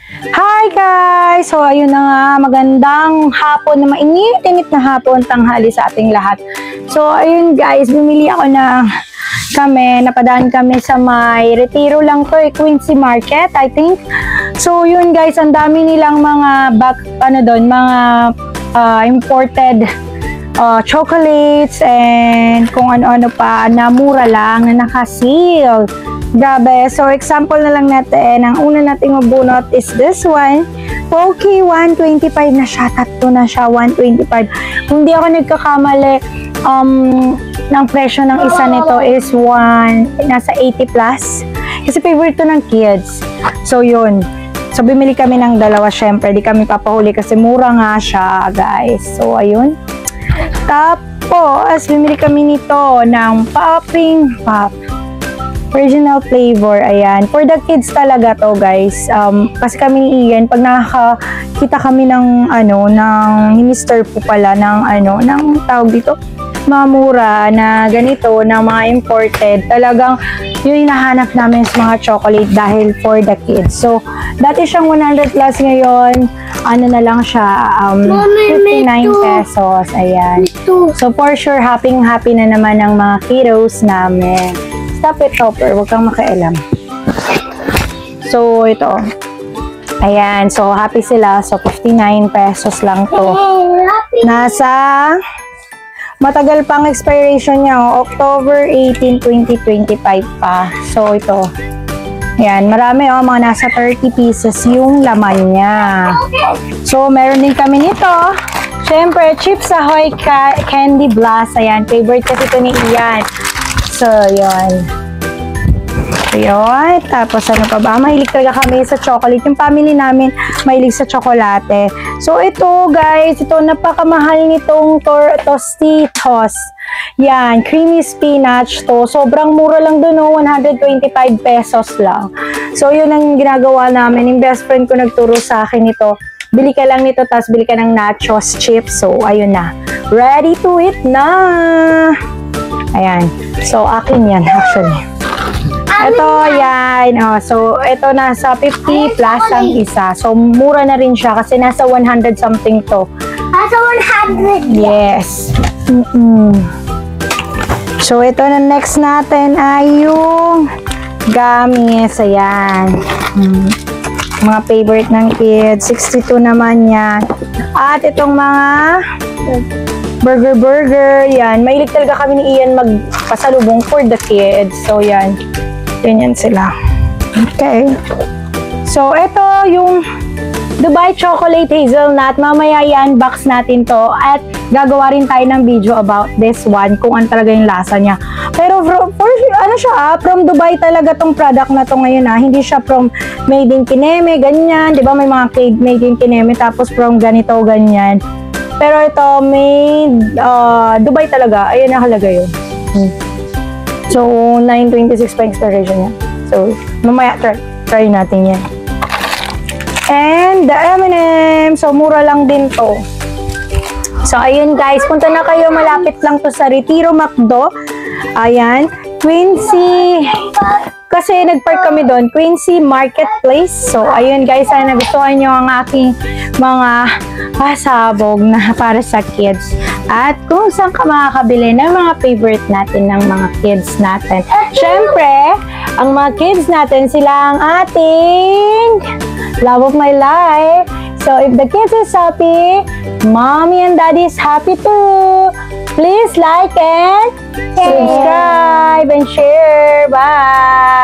Hi guys! So ayun na nga, magandang hapon na mainit-init na hapon, tanghali sa ating lahat. So ayun guys, bumili ako napadaan kami sa may Retiro lang to, Quincy Market, I think. So yun guys, ang dami nilang mga mga imported chocolates and kung ano-ano pa na mura lang, na naka-seal. Grabe. So, example na lang natin. Ang una nating mabunot is this one. Okay, 125 na siya. Tatlo na siya, 125. Kung di ako nagkakamali, ng presyo ng isa nito is nasa 80 plus. Kasi favorite to ng kids. So, yun. So, bumili kami ng dalawa, syempre. Di kami papahuli kasi mura nga siya, guys. So, ayun. Tapos, bumili kami nito ng Popping Pop. Original flavor, ayan. For the kids talaga to, guys. Kasi kami ni Ian, pag nakakita kami ng minister po pala, ng tawag dito, mamura na ganito, ng mga imported, talagang yun hinahanap namin sa mga chocolate dahil for the kids. So, dati siyang 100 plus ngayon, na lang siya, 59 pesos, ayan. So, for sure, happy na naman ang mga kiddos namin. Stop it, Topper. Huwag kang makialam. So, ito. Ayan. So, happy sila. So, 59 pesos lang to. Nasa matagal pang expiration niya. October 18, 2025 pa. So, ito. Ayan. Marami, mga nasa 30 pieces yung laman niya. So, meron din kami nito. Siyempre, Chips Ahoy Candy Blast. Ayan. Favorite kasi ito ni Ian. So, yun. Ayun. Tapos, ano pa ba? Mahilig talaga kami sa chocolate. Yung family namin, mahilig sa tsokolate. So, ito, guys. Ito, napakamahal nitong Tostitos. Yan. Creamy spinach to. Sobrang mura lang dun, 125 pesos lang. So, yun ang ginagawa namin. Yung best friend ko nagturo sa akin ito. Bili ka lang nito, tapos bili ka ng nachos chips. So, ayun na. Ready to eat na! Ayan. So, akin yan, actually. Ito, yan. So, ito nasa 50 plus ang isa. So, mura na rin siya kasi nasa 100 something to. Nasa 100? Yes. So, ito na next natin ay yung gummies. Ayan. Mga favorite ng kids. 62 naman yan. At itong mga burger, yan. Mahilig talaga kami ni Ian magpasalubong for the kids. So, yan. Ganyan sila. Okay. So, ito yung Dubai Chocolate Hazelnut. Mamaya i-unbox natin to. At gagawa rin tayo ng video about this one. Kung ano talaga yung lasa niya. Pero, from Dubai talaga tong product na to ngayon, Hindi siya from made in Kineme, ganyan. Diba may mga made in Kineme, tapos from ganito, ganyan. Pero ito, made Dubai talaga. Ayan nakalagay yun. So, 926 pa expiration niya. So, mamaya try natin yan. And the M&M. So, mura lang din to. So, ayun guys. Punta na kayo. Malapit lang to sa Retiro McDo. Ayan. Quincy. Kasi nag-park kami doon, Quincy Marketplace. So, ayun guys, sana nagustuhan nyo ang aking mga pasabog na para sa kids. At kung saan ka makakabili ng mga favorite natin ng mga kids natin. Siyempre, ang mga kids natin, sila ang ating love of my life. So, if the kids is happy, mommy and daddy is happy too. Please like and subscribe and share. Bye!